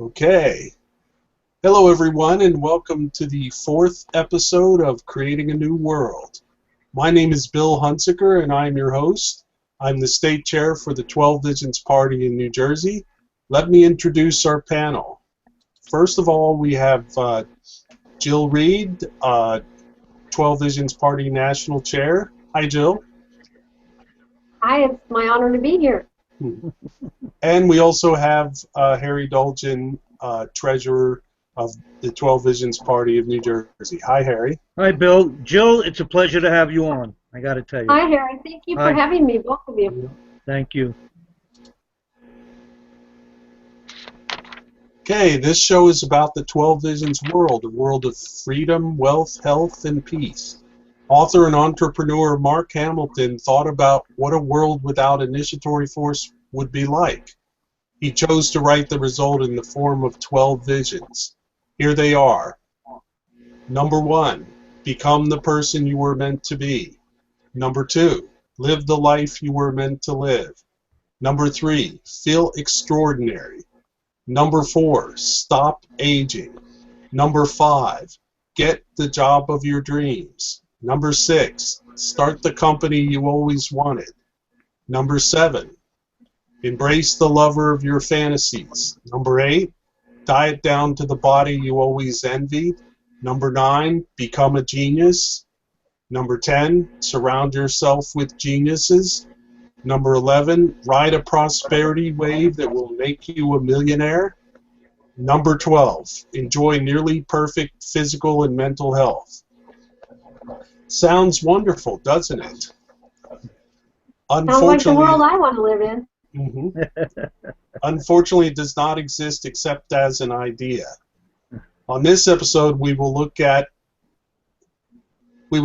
Okay. Hello, everyone, and welcome to the fourth episode of Creating a New World. My name is Bill Hunsaker, and I'm your host. I'm the state chair for the 12 Visions Party in New Jersey. Let me introduce our panel. First of all, we have Jill Reed, 12 Visions Party National Chair. Hi, Jill. Hi, it's my honor to be here. And we also have Harry Dolgen, Treasurer of the 12 Visions Party of New Jersey. Hi, Harry. Hi, Bill. Jill, it's a pleasure to have you on. I got to tell you. Hi, Harry. Thank you for having me, both of you. Thank you. Okay, this show is about the 12 Visions world, a world of freedom, wealth, health, and peace. Author and entrepreneur Mark Hamilton thought about what a world without initiatory force would be like. He chose to write the result in the form of 12 visions. Here they are. Number 1, become the person you were meant to be. Number 2, live the life you were meant to live. Number 3, feel extraordinary. Number 4, stop aging. Number 5, get the job of your dreams. Number 6, start the company you always wanted. Number 7, embrace the lover of your fantasies. Number 8, diet down to the body you always envied. Number 9, become a genius. Number 10, surround yourself with geniuses. Number 11, ride a prosperity wave that will make you a millionaire. Number 12, enjoy nearly perfect physical and mental health. Sounds wonderful, doesn't it? Sounds like the world I want to live in. Unfortunately, it does not exist except as an idea. On this episode, we will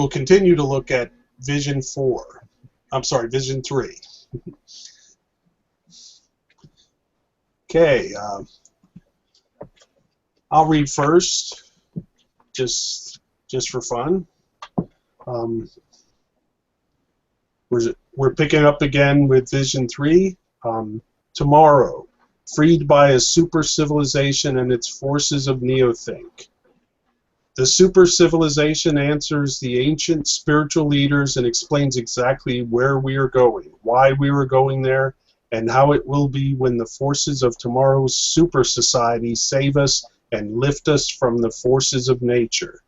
continue to look at Vision 4. I'm sorry, Vision 3. Okay, I'll read first, just for fun. We're picking up again with Vision 3. Tomorrow, freed by a super civilization and its forces of neothink. The super civilization answers the ancient spiritual leaders and explains exactly where we are going, why we are going there, and how it will be when the forces of tomorrow's super society save us and lift us from the forces of nature.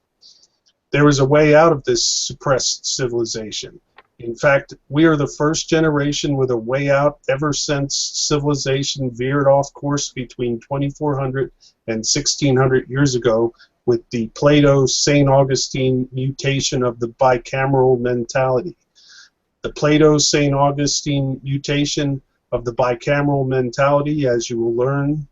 There is a way out of this suppressed civilization. In fact, we are the first generation with a way out ever since civilization veered off course between 2400 and 1600 years ago with the Plato-St. Augustine mutation of the bicameral mentality. The Plato-St. Augustine mutation of the bicameral mentality, as you will learn,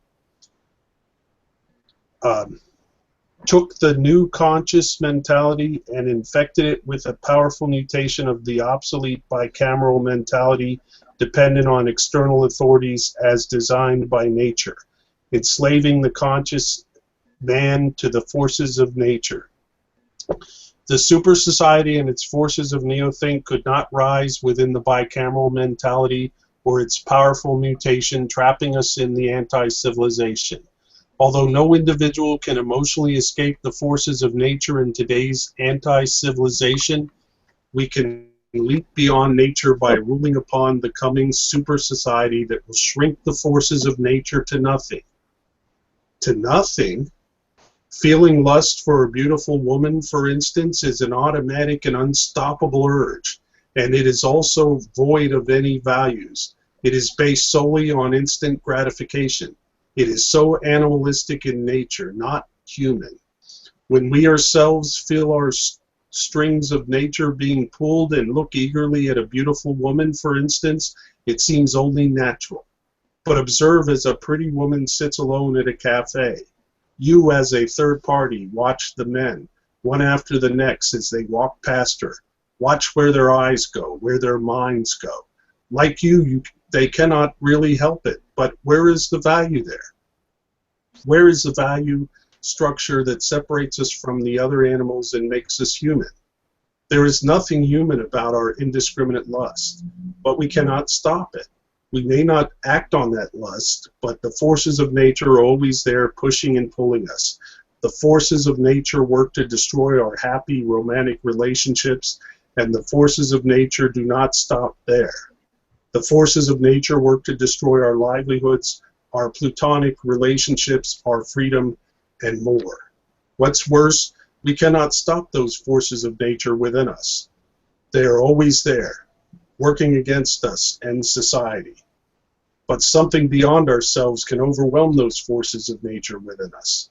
took the new conscious mentality and infected it with a powerful mutation of the obsolete bicameral mentality dependent on external authorities as designed by nature, enslaving the conscious man to the forces of nature. The super society and its forces of neothink could not rise within the bicameral mentality or its powerful mutation trapping us in the anti-civilization. Although no individual can emotionally escape the forces of nature in today's anti-civilization, we can leap beyond nature by ruling upon the coming super society that will shrink the forces of nature to nothing. To nothing? Feeling lust for a beautiful woman, for instance, is an automatic and unstoppable urge, and it is also void of any values. It is based solely on instant gratification. It is so animalistic in nature, not human. When we ourselves feel our strings of nature being pulled and look eagerly at a beautiful woman, for instance, it seems only natural. But observe as a pretty woman sits alone at a cafe. You, as a third party, watch the men, one after the next, as they walk past her. Watch where their eyes go, where their minds go. Like they cannot really help it, but where is the value there? Where is the value structure that separates us from the other animals and makes us human? There is nothing human about our indiscriminate lust, but we cannot stop it. We may not act on that lust, but the forces of nature are always there pushing and pulling us. The forces of nature work to destroy our happy romantic relationships, and the forces of nature do not stop there. The forces of nature work to destroy our livelihoods, our platonic relationships, our freedom, and more. What's worse, we cannot stop those forces of nature within us. They are always there, working against us and society. But something beyond ourselves can overwhelm those forces of nature within us.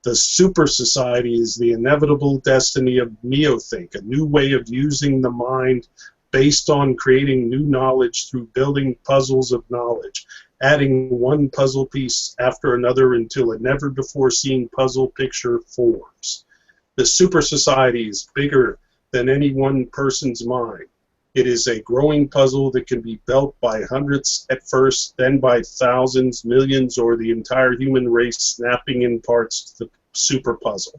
The super society is the inevitable destiny of neothink, a new way of using the mind based on creating new knowledge through building puzzles of knowledge, adding one puzzle piece after another until a never-before-seen puzzle picture forms. The super society is bigger than any one person's mind. It is a growing puzzle that can be built by hundreds at first, then by thousands, millions, or the entire human race snapping in parts to the super puzzle.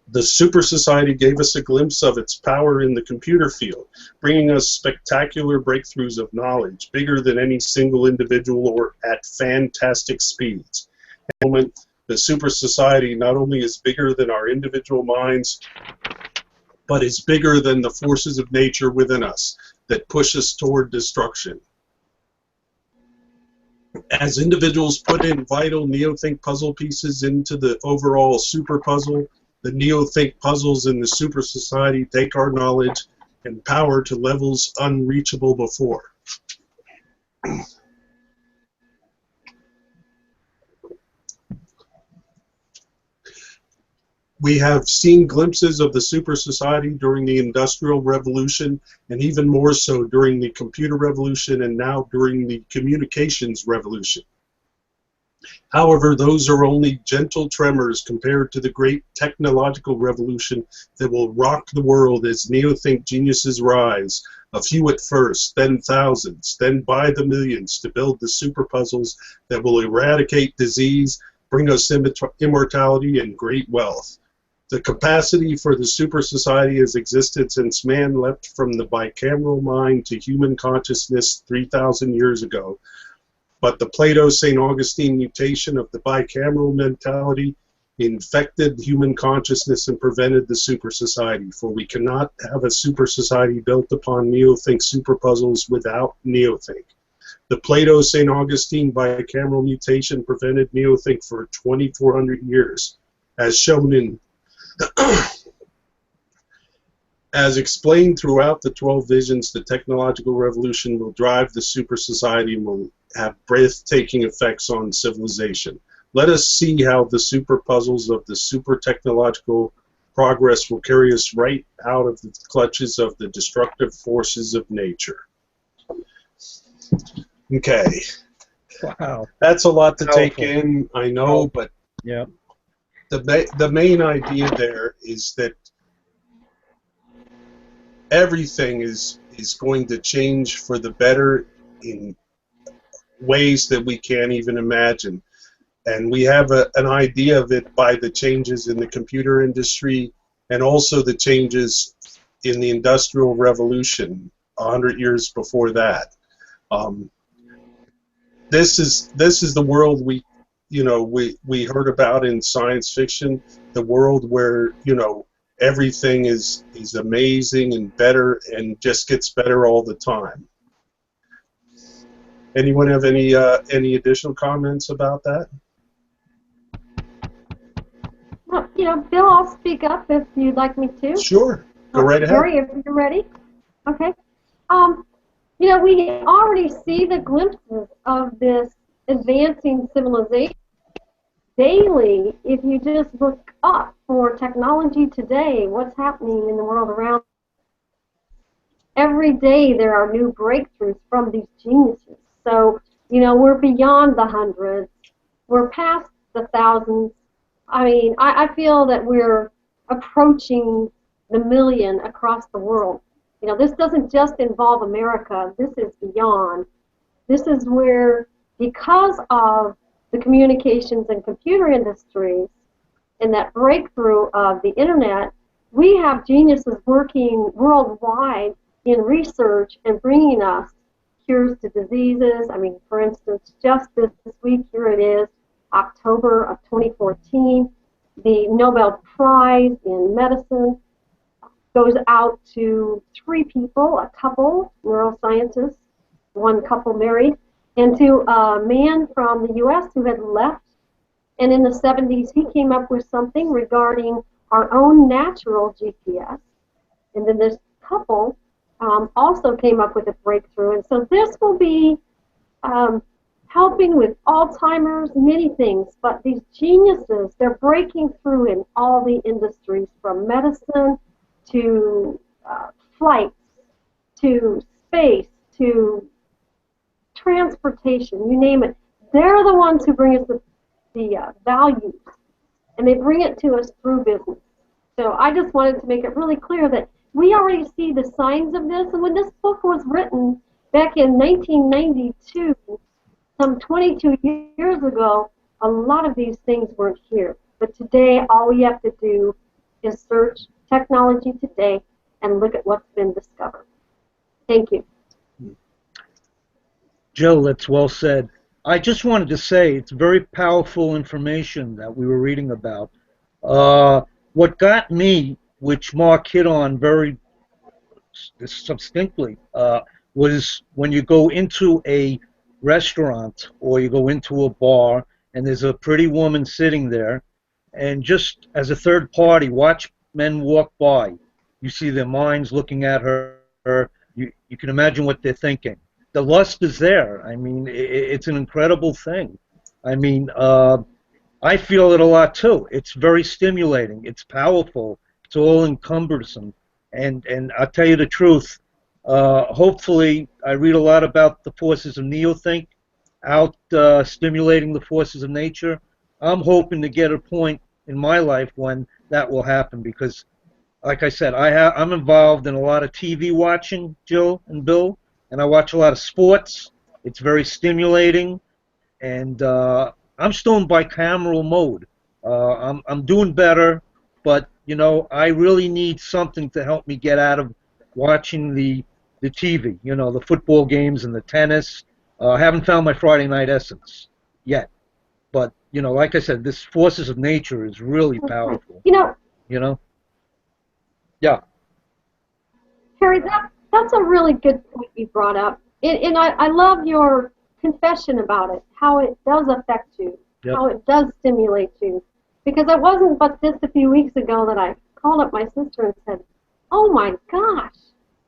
The super society gave us a glimpse of its power in the computer field, bringing us spectacular breakthroughs of knowledge, bigger than any single individual or at fantastic speeds. At the moment, the super society not only is bigger than our individual minds, but is bigger than the forces of nature within us that push us toward destruction. As individuals put in vital neothink puzzle pieces into the overall super puzzle, the neothink puzzles in the super society take our knowledge and power to levels unreachable before. We have seen glimpses of the super society during the Industrial Revolution, and even more so during the Computer Revolution and now during the Communications Revolution. However, those are only gentle tremors compared to the great technological revolution that will rock the world as neothink geniuses rise, a few at first, then thousands, then by the millions, to build the super puzzles that will eradicate disease, bring us immortality and great wealth. The capacity for the super society has existed since man leapt from the bicameral mind to human consciousness 3,000 years ago. But the Plato-St. Augustine mutation of the bicameral mentality infected human consciousness and prevented the super society, for we cannot have a super society built upon neothink super puzzles without neothink. The Plato-St. Augustine bicameral mutation prevented neothink for 2,400 years, as shown in as explained throughout the 12 visions. The technological revolution will drive the super society and will have breathtaking effects on civilization. Let us see how the super puzzles of the super technological progress will carry us right out of the clutches of the destructive forces of nature. Okay. Wow. That's a lot to take Powerful. in, I know, but Yeah. the main idea there is that everything is going to change for the better in ways that we can't even imagine. And we have an idea of it by the changes in the computer industry and also the changes in the Industrial Revolution 100 years before that. This is the world we heard about in science fiction, the world where, everything is amazing and better and just gets better all the time. Anyone have any additional comments about that? Well, Bill, I'll speak up if you'd like me to. Sure. Go right ahead. Harry, if you're ready. Okay. We already see the glimpses of this advancing civilization daily. If you just look up for technology today, what's happening in the world around. Every day there are new breakthroughs from these geniuses. So, we're beyond the hundreds. We're past the thousands. I mean, I feel that we're approaching the million across the world. This doesn't just involve America. This is beyond. This is where, because of the communications and computer industries and that breakthrough of the internet, we have geniuses working worldwide in research and bringing us cures to diseases. I mean, for instance, just this week, here it is, October of 2014, the Nobel Prize in Medicine goes out to 3 people, a couple, neuroscientists, one couple married, and to a man from the U.S. who had left. And in the 70s, he came up with something regarding our own natural GPS. And then this couple also came up with a breakthrough. And so this will be helping with Alzheimer's, many things. But these geniuses, they're breaking through in all the industries, from medicine to flights, to space, to transportation, you name it. They're the ones who bring us the values, and they bring it to us through business. So I just wanted to make it really clear that we already see the signs of this, and when this book was written back in 1992, some 22 years ago, a lot of these things weren't here. But today, all we have to do is search technology today and look at what's been discovered. Thank you. Jill, that's well said. I just wanted to say it's very powerful information that we were reading about. What got me, which Mark hit on very succinctly, was when you go into a restaurant or you go into a bar and there's a pretty woman sitting there, and just as a third party, watch men walk by. You see their minds looking at her. You can imagine what they're thinking. The lust is there. I mean, it's an incredible thing. I mean, I feel it a lot too. It's very stimulating. It's powerful. It's all encumbersome. And I'll tell you the truth. Hopefully, I read a lot about the forces of neothink, out stimulating the forces of nature. I'm hoping to get a point in my life when that will happen, because, like I said, I'm involved in a lot of TV watching, Jill and Bill. And I watch a lot of sports. It's very stimulating, and I'm still in bicameral mode. I'm doing better, but you know, I really need something to help me get out of watching the TV. You know, the football games and the tennis. I haven't found my Friday night essence yet, but you know, like I said, this forces of nature is really powerful. You know. You know. Yeah. Harry, that's a really good point you brought up. And I love your confession about it, how it does affect you, Yep. how it does stimulate you. Because it wasn't but just a few weeks ago that I called up my sister and said, oh my gosh,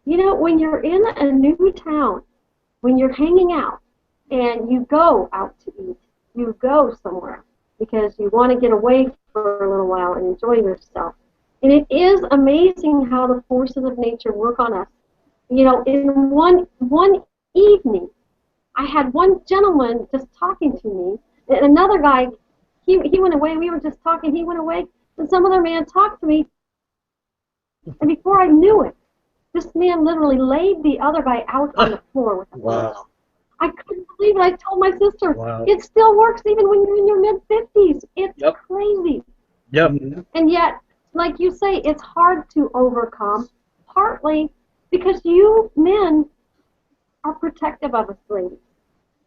you know, when you're in a new town, when you're hanging out, and you go out to eat, you go somewhere because you want to get away for a little while and enjoy yourself. And it is amazing how the forces of nature work on us. You know, in one evening, I had one gentleman just talking to me, and another guy, he went away, we were just talking, he went away, and some other man talked to me, and before I knew it, this man literally laid the other guy out on the floor with a Wow. I couldn't believe it. I told my sister, Wow. it still works even when you're in your mid-50s. It's Yep. crazy. Yep. And yet, like you say, it's hard to overcome, partly because you men are protective of us ladies.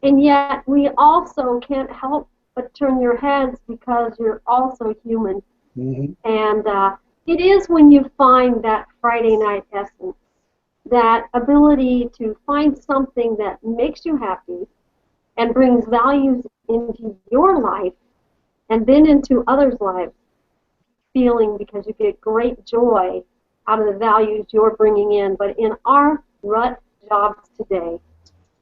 And yet, we also can't help but turn your heads because you're also human. Mm-hmm. And it is when you find that Friday night essence, that ability to find something that makes you happy and brings values into your life and then into others' lives, feeling because you get great joy out of the values you're bringing in. But in our rut jobs today,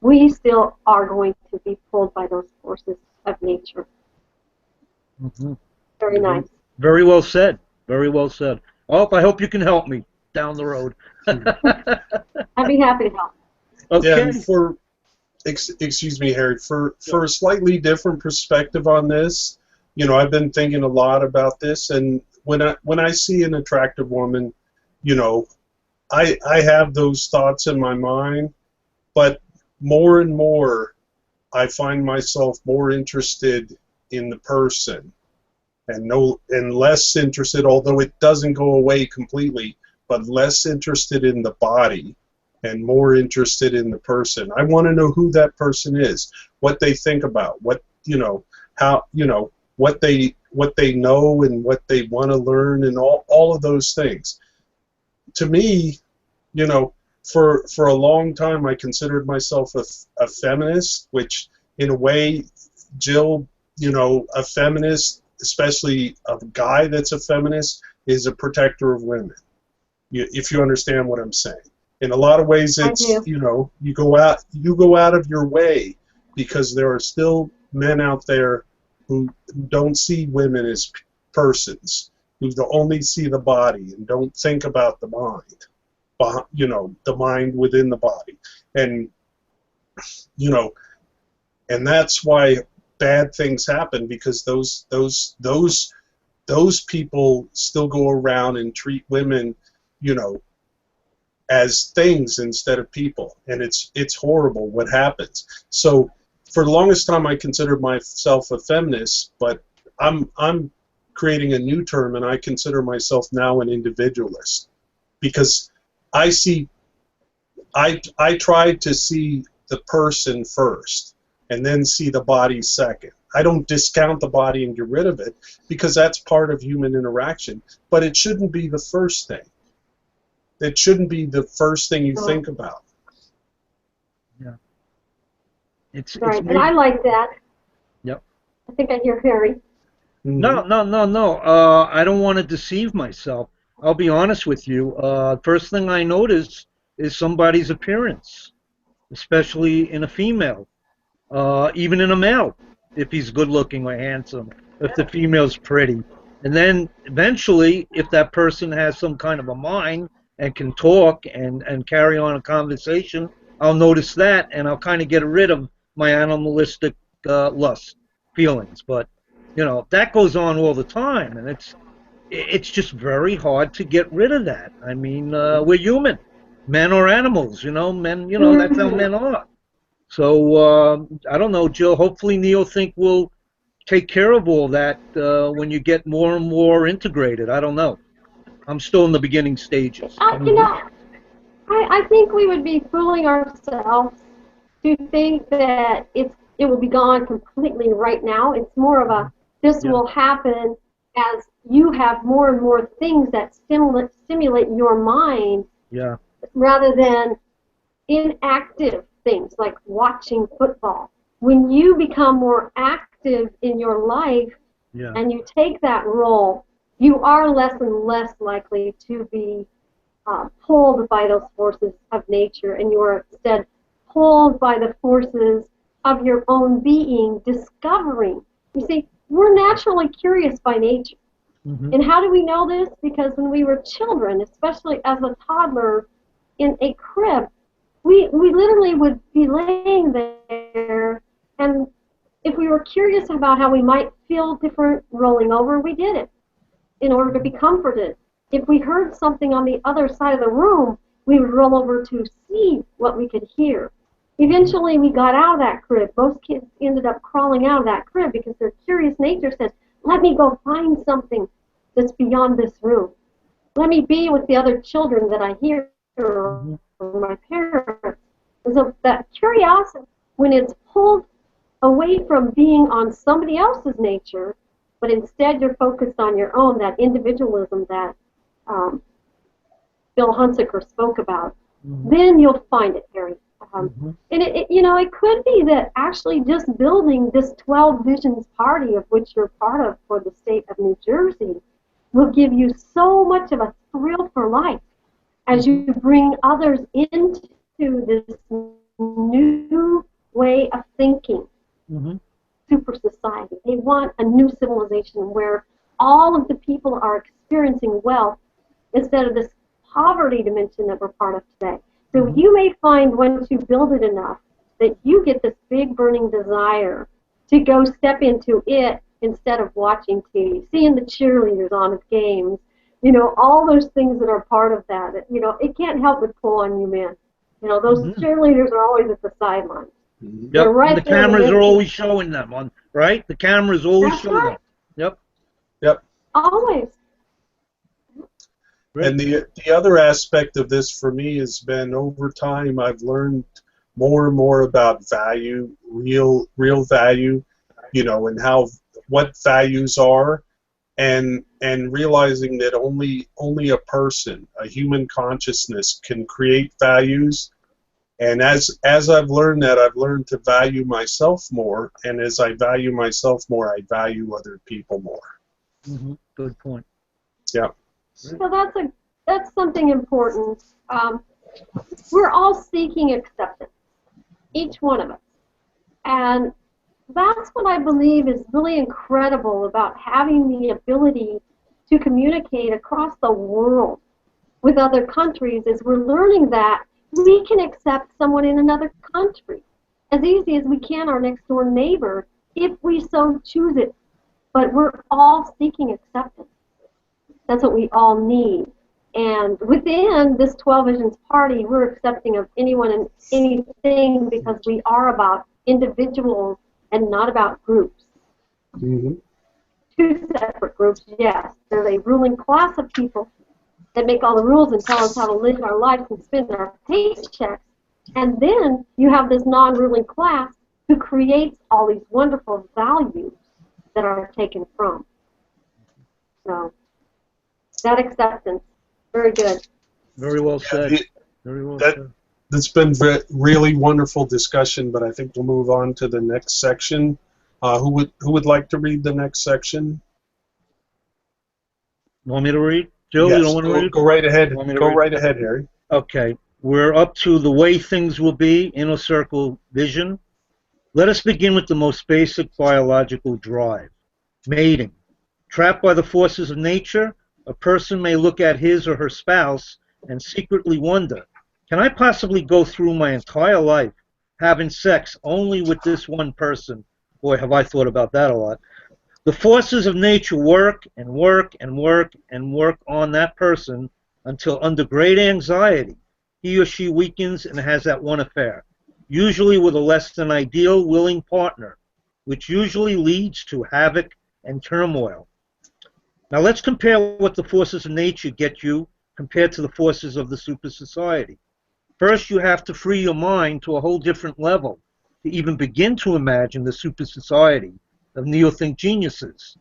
we still are going to be pulled by those forces of nature. Mm-hmm. Very nice. Very well said. Very well said. Oh, I hope you can help me down the road. I'd be happy to help. Okay. Yeah, and excuse me, Harry, for a slightly different perspective on this, you know, I've been thinking a lot about this, and when I see an attractive woman, you know, I have those thoughts in my mind, but more and more I find myself more interested in the person and less interested, although it doesn't go away completely, but less interested in the body and more interested in the person. I want to know who that person is, what they think about, what, how, what they know and what they want to learn, and all of those things. To me, for a long time I considered myself a feminist, which in a way, Jill, a feminist, especially a guy that's a feminist, is a protector of women. If you understand what I'm saying. In a lot of ways, it's you go out of your way, because there are still men out there who don't see women as persons, who only see the body and don't think about the mind, the mind within the body, and and that's why bad things happen, because those people still go around and treat women, as things instead of people, and it's horrible what happens. So for the longest time I considered myself a feminist, but I'm creating a new term, and I consider myself now an individualist, because I try to see the person first and then see the body second. I don't discount the body and get rid of it, because that's part of human interaction, but it shouldn't be the first thing. It shouldn't be the first thing you think about. Yeah. It's right, and I like that. Yep. I think I hear Harry. No. I don't want to deceive myself. I'll be honest with you. First thing I notice is somebody's appearance, especially in a female, even in a male, if he's good looking or handsome, if the female's pretty. And then eventually, if that person has some kind of a mind and can talk and carry on a conversation, I'll notice that, and I'll kind of get rid of my animalistic lust feelings. But that goes on all the time, and it's just very hard to get rid of that. I mean, we're human, men are animals, men, that's how men are. So I don't know, Jill. Hopefully NeoThink will take care of all that when you get more and more integrated. I don't know. I'm still in the beginning stages. I think we would be fooling ourselves to think that it will be gone completely right now. It's more of a this will happen as you have more and more things that stimulate your mind, rather than inactive things like watching football. When you become more active in your life and you take that role, you are less and less likely to be pulled by those forces of nature, and you are instead pulled by the forces of your own being, discovering. You see, we're naturally curious by nature. And how do we know this? Because when we were children, especially as a toddler in a crib, we literally would be laying there, and if we were curious about how we might feel different rolling over, we did it in order to be comforted. If we heard something on the other side of the room, we would roll over to see what we could hear. Eventually, we got out of that crib. Most kids ended up crawling out of that crib because their curious nature says, let me go find something that's beyond this room. Let me be with the other children that I hear, or my parents. So that curiosity, when it's pulled away from being on somebody else's nature, but instead you're focused on your own, that individualism that Bill Hunsaker spoke about, then you'll find it, Harry. And it could be that actually just building this 12 Visions party, of which you're part of for the state of New Jersey, will give you so much of a thrill for life as you bring others into this new way of thinking. Super society. They want a new civilization where all of the people are experiencing wealth instead of this poverty dimension that we're part of today. So you may find once you build it enough that you get this big burning desire to go step into it instead of watching TV, seeing the cheerleaders on its games, all those things that are part of that. It can't help but pull on you, man. Those cheerleaders are always at the sidelines. Yep. Right, the cameras are always showing them right? The cameras always show them. Yep. Always. Great. And the other aspect of this for me has been over time I've learned more and more about value, real value, and what values are, and realizing that only a person, a human consciousness, can create values. And as I've learned that, I've learned to value myself more, and as I value myself more, I value other people more. Mm-hmm. Good point. Yeah. So that's something important. We're all seeking acceptance, each one of us, and that's what I believe is really incredible about having the ability to communicate across the world with other countries. Is we're learning that we can accept someone in another country as easy as we can our next door neighbor if we so choose it. But we're all seeking acceptance. That's what we all need. And within this 12 Visions party, we're accepting of anyone and anything because we are about individuals and not about groups. Mm-hmm. Two separate groups, yes. There's a ruling class of people that make all the rules and tell us how to live our lives and spend our paychecks. And then you have this non-ruling class who creates all these wonderful values that are taken from. So that acceptance, very good. Very well said. Yeah, Very well said. That's been really wonderful discussion, but I think we'll move on to the next section. Who would like to read the next section? You want me to read? Joe, Yes, you don't want to read? go right ahead. Want me to Go read? right ahead, Harry. Okay. We're up to the way things will be, inner circle vision. Let us begin with the most basic biological drive, mating. Trapped by the forces of nature, a person may look at his or her spouse and secretly wonder, can I possibly go through my entire life having sex only with this one person? Boy, have I thought about that a lot. The forces of nature work and work and work and work on that person until under great anxiety, he or she weakens and has that one affair, usually with a less than ideal willing partner, which usually leads to havoc and turmoil. Now let's compare what the forces of nature get you compared to the forces of the super society. First, you have to free your mind to a whole different level to even begin to imagine the super society of neo-think geniuses.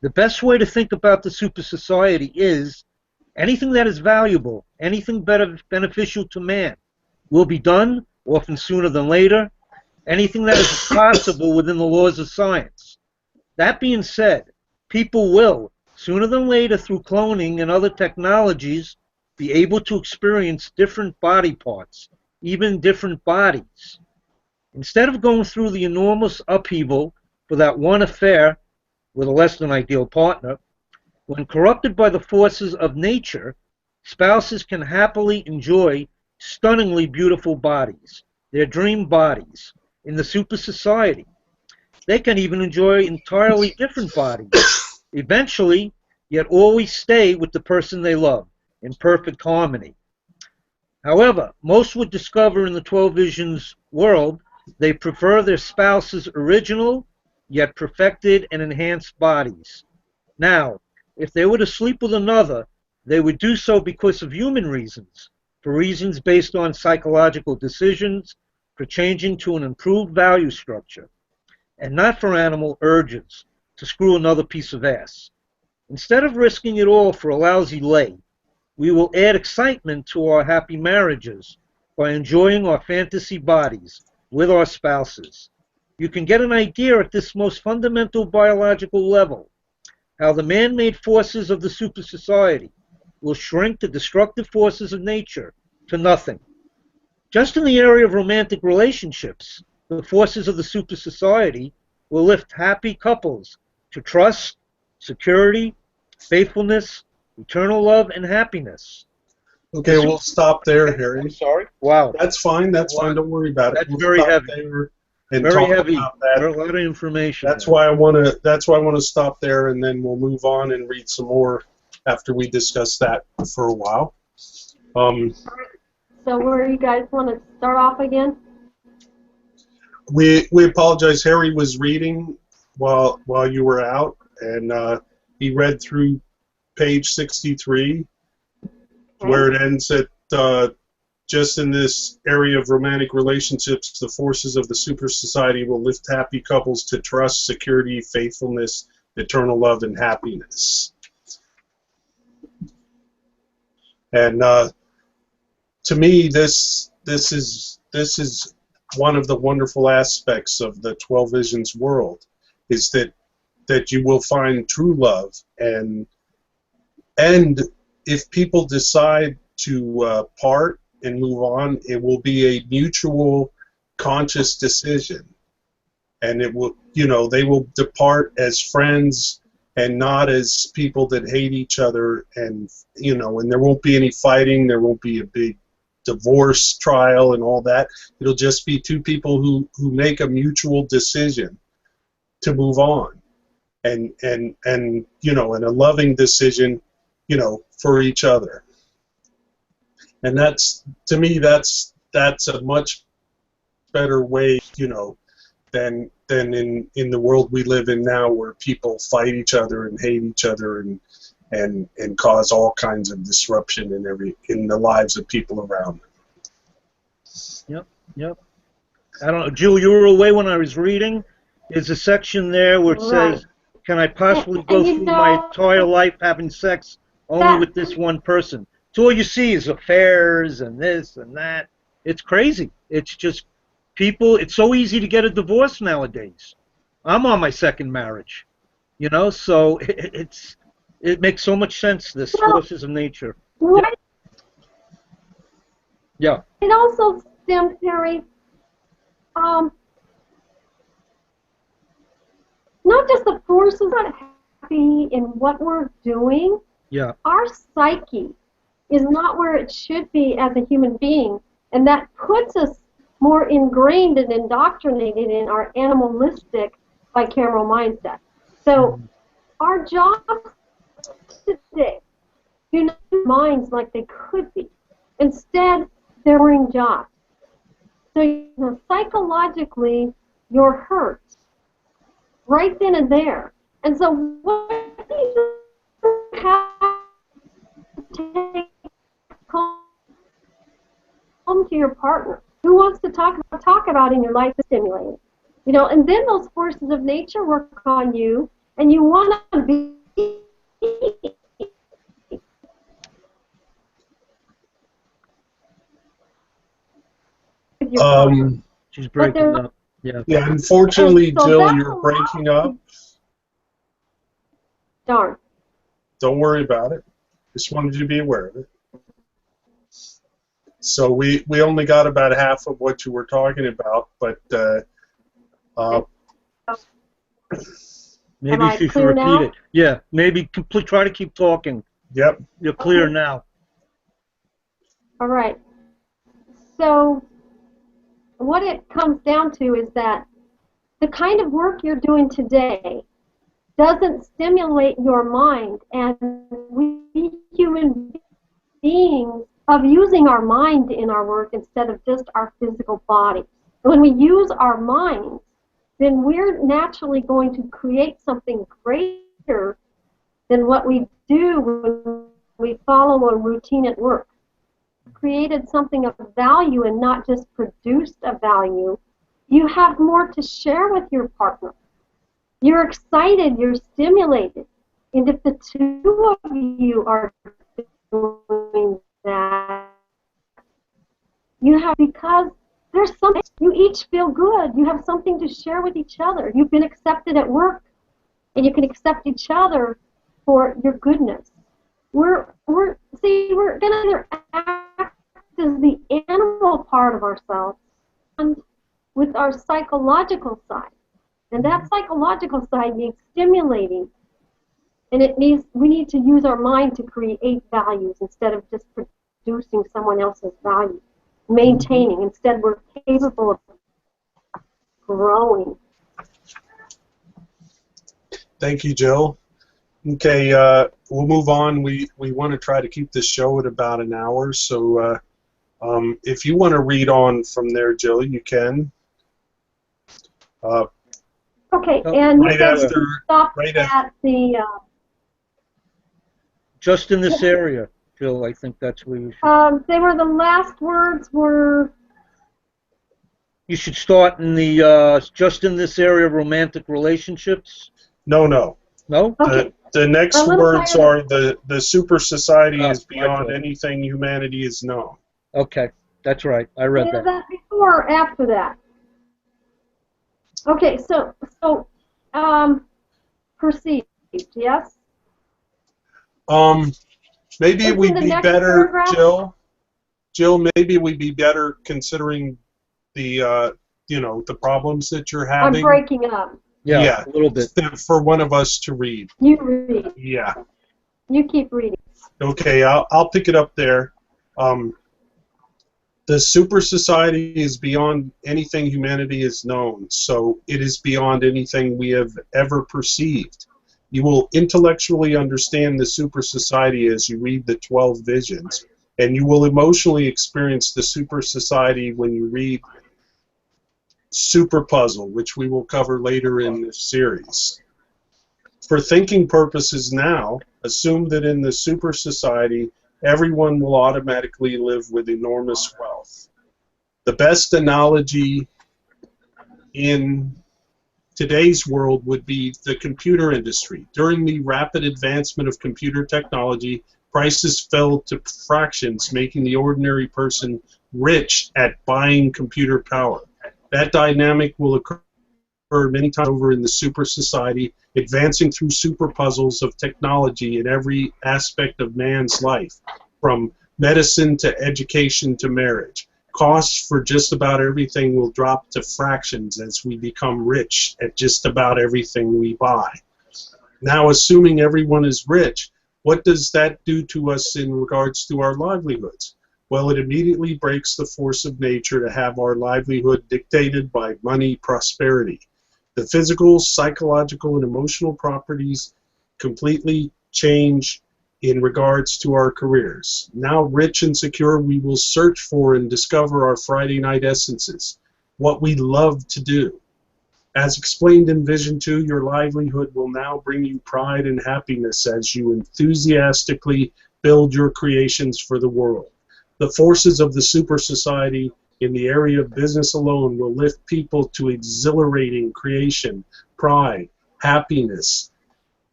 The best way to think about the super society is anything that is valuable, anything beneficial to man, will be done, often sooner than later, anything that is possible within the laws of science. That being said, people will, sooner than later through cloning and other technologies, be able to experience different body parts, even different bodies. Instead of going through the enormous upheaval for that one affair with a less than ideal partner, when corrupted by the forces of nature, spouses can happily enjoy stunningly beautiful bodies, their dream bodies, in the super society. They can even enjoy entirely different bodies, eventually, yet always stay with the person they love, in perfect harmony. However, most would discover in the 12 Visions world they prefer their spouse's original, yet perfected and enhanced bodies. Now, if they were to sleep with another, they would do so because of human reasons, for reasons based on psychological decisions, for changing to an improved value structure, and not for animal urges to screw another piece of ass. Instead of risking it all for a lousy lay, we will add excitement to our happy marriages by enjoying our fantasy bodies with our spouses. You can get an idea at this most fundamental biological level how the man-made forces of the super society will shrink the destructive forces of nature to nothing. Just in the area of romantic relationships, the forces of the super society will lift happy couples to trust, security, faithfulness, eternal love, and happiness. Okay, we'll stop there, Harry. Sorry? Wow. That's fine. That's fine. Don't worry about it. That's We'll very stop heavy. there and Very talk heavy. about that. A lot of information. That's why I want to. That's why I want to stop there, and then we'll move on and read some more after we discuss that for a while. So where you guys want to start off again? We apologize. Harry was reading while you were out, and he read through page 63, where it ends at just in this area of romantic relationships, the forces of the super society will lift happy couples to trust, security, faithfulness, eternal love, and happiness. And to me, this is one of the wonderful aspects of the 12 Visions world, is that you will find true love, and if people decide to part and move on, it will be a mutual conscious decision, and it will, they will depart as friends and not as people that hate each other, and and there won't be any fighting, there won't be a big divorce trial and all that. It'll just be two people who make a mutual decision to move on, and and a loving decision, for each other. And that's, to me, that's a much better way, than in the world we live in now, where people fight each other and hate each other and cause all kinds of disruption in the lives of people around them. Yep. I don't know, Jill, you were away when I was reading. There's a section there where it says, "Can I possibly go through my entire life having sex only with this one person?" So all you see is affairs and this and that. It's crazy. It's just people. It's so easy to get a divorce nowadays. I'm on my second marriage, so it makes so much sense, this forces of nature. Right. Yeah. It also stems, Terry, not just the forces not happy in what we're doing. Yeah. Our psyche is not where it should be as a human being, and that puts us more ingrained and indoctrinated in our animalistic bicameral mindset. So our jobs today do not do minds like they could be. Instead, they're wearing jobs. So psychologically, you're hurt right then and there. And so what do you have to take home to your partner? Who wants to talk about in your life is stimulating? And then those forces of nature work on you, and you want to be She's breaking up. Yeah. Yeah, unfortunately, so Jill, you're breaking up. Darn. Don't worry about it. Just wanted you to be aware of it. So we only got about half of what you were talking about, but maybe you should repeat it. Yeah, maybe try to keep talking. Yep. You're clear now. All right. So what it comes down to is that the kind of work you're doing today doesn't stimulate your mind, and we human beings of using our mind in our work instead of just our physical body. When we use our minds, then we're naturally going to create something greater than what we do when we follow a routine at work. Created something of value and not just produced a value. You have more to share with your partner. You're excited, you're stimulated. And if the two of you are doing that, you have, because there's something, you each feel good. You have something to share with each other. You've been accepted at work, and you can accept each other for your goodness. We're going to either act as the animal part of ourselves and with our psychological side. And that psychological side needs stimulating. And we need to use our mind to create values instead of just producing someone else's value. Maintaining. Instead, we're capable of growing. Thank you, Jill. Okay, we'll move on. We want to try to keep this show at about an hour, so if you want to read on from there, Jill, you can. Okay, and right after, stop at the... Just in this area. Phil. I think that's where you should. They were the last words were. You should start in the just in this area of romantic relationships. No, no. No? Okay. The next A little words higher. are the super society Oh, is beyond okay. anything humanity has known. Okay, that's right. I read Is that. that before or after that? Okay, so perceived, yes? Maybe What's we'd in the be next better, paragraph? Jill, maybe we'd be better considering the, the problems that you're I'm having. breaking up. Yeah, a little bit. For one of us to read. You read. Yeah. You keep reading. Okay, I'll pick it up there. The super society is beyond anything humanity has known, so it is beyond anything we have ever perceived. You will intellectually understand the super society as you read the 12 visions, and you will emotionally experience the super society when you read Super Puzzle, which we will cover later in this series. For thinking purposes now, assume that in the super society, everyone will automatically live with enormous wealth. The best analogy in today's world would be the computer industry. During the rapid advancement of computer technology, prices fell to fractions, making the ordinary person rich at buying computer power. That dynamic will occur many times over in the super society, advancing through super puzzles of technology in every aspect of man's life, from medicine to education to marriage. Costs for just about everything will drop to fractions as we become rich at just about everything we buy. Now, assuming everyone is rich, what does that do to us in regards to our livelihoods? Well, it immediately breaks the force of nature to have our livelihood dictated by money prosperity. The physical, psychological, and emotional properties completely change in regards to our careers. Now rich and secure, we will search for and discover our Friday night essences, what we love to do. As explained in Vision 2, your livelihood will now bring you pride and happiness as you enthusiastically build your creations for the world. The forces of the super society in the area of business alone will lift people to exhilarating creation, pride, happiness,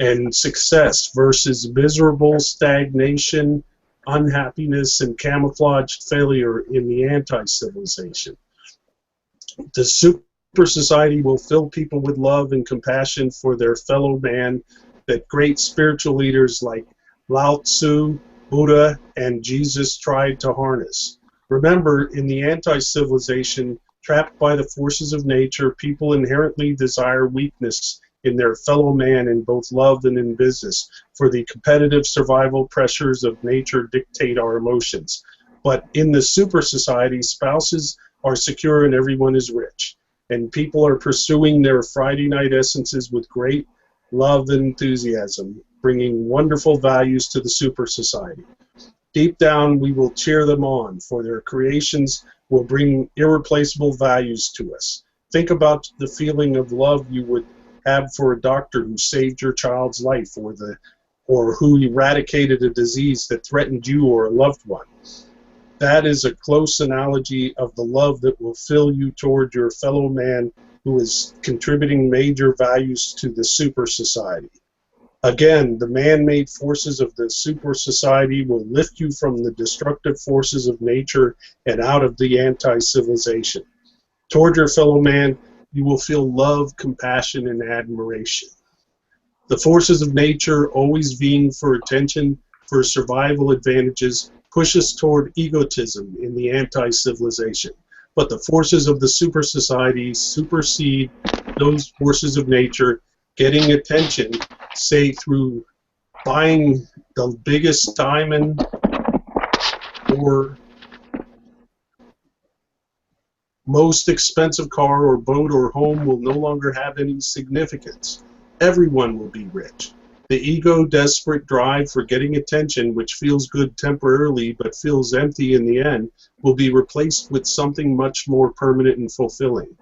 and success versus miserable stagnation, unhappiness, and camouflaged failure in the anti-civilization. The super society will fill people with love and compassion for their fellow man that great spiritual leaders like Lao Tzu, Buddha, and Jesus tried to harness. Remember, in the anti-civilization, trapped by the forces of nature, people inherently desire weakness in their fellow man in both love and in business, for the competitive survival pressures of nature dictate our emotions. But in the super society, spouses are secure and everyone is rich, and people are pursuing their Friday night essences with great love and enthusiasm, bringing wonderful values to the super society. Deep down, we will cheer them on, for their creations will bring irreplaceable values to us. Think about the feeling of love you would have for a doctor who saved your child's life, or who eradicated a disease that threatened you or a loved one. That is a close analogy of the love that will fill you toward your fellow man who is contributing major values to the super society. Again, the man-made forces of the super society will lift you from the destructive forces of nature and out of the anti-civilization. Toward your fellow man, you will feel love, compassion, and admiration. The forces of nature, always vying for attention, for survival advantages, push us toward egotism in the anti-civilization. But the forces of the super society supersede those forces of nature, getting attention, say through buying the biggest diamond or most expensive car or boat or home will no longer have any significance. Everyone will be rich. The ego-desperate drive for getting attention, which feels good temporarily but feels empty in the end, will be replaced with something much more permanent and fulfilling.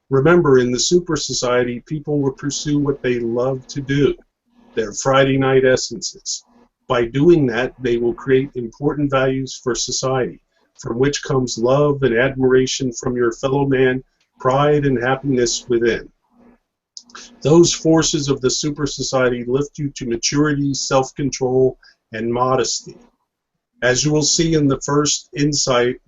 Remember, in the super society, people will pursue what they love to do, their Friday night essences. By doing that, they will create important values for society, from which comes love and admiration from your fellow man, pride and happiness within. Those forces of the super society lift you to maturity, self-control, and modesty. As you will see in the first insight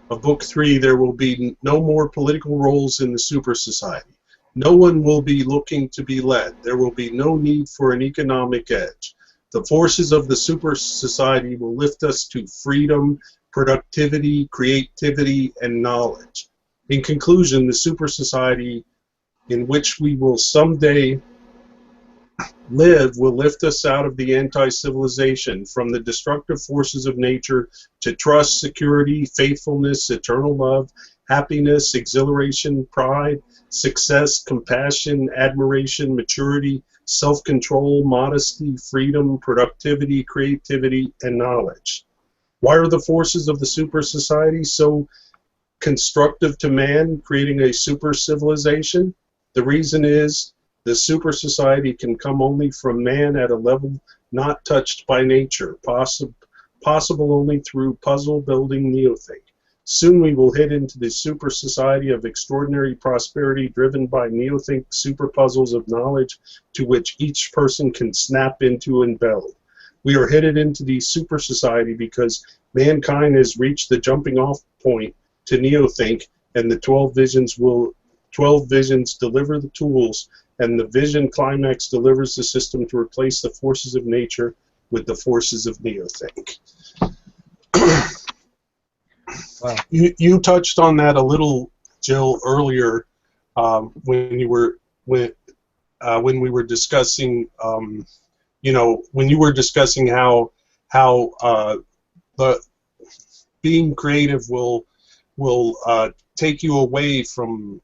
of Book 3, there will be no more political roles in the super society. No one will be looking to be led. There will be no need for an economic edge. The forces of the super society will lift us to freedom, productivity, creativity, and knowledge. In conclusion, the super society in which we will someday live will lift us out of the anti-civilization, from the destructive forces of nature to trust, security, faithfulness, eternal love, happiness, exhilaration, pride, success, compassion, admiration, maturity, self-control, modesty, freedom, productivity, creativity, and knowledge. Why are the forces of the super society so constructive to man, creating a super civilization? The reason is the super society can come only from man at a level not touched by nature, possible only through puzzle-building neothink. Soon we will head into the super society of extraordinary prosperity driven by neothink super puzzles of knowledge to which each person can snap into and build. We are headed into the super society because mankind has reached the jumping off point to neothink, and the 12 visions deliver the tools, and the vision climax delivers the system to replace the forces of nature with the forces of neothink. Wow. You touched on that a little, Jill, earlier when we were discussing, when you were discussing how the being creative will take you away from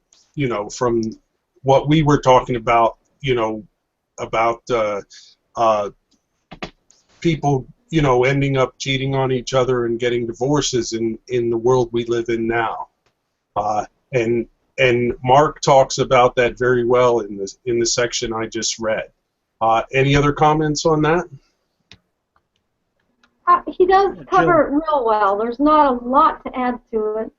from what we were talking about, about people ending up cheating on each other and getting divorces in the world we live in now. And Mark talks about that very well in the section I just read. Any other comments on that? He does cover it real well. There's not a lot to add to it.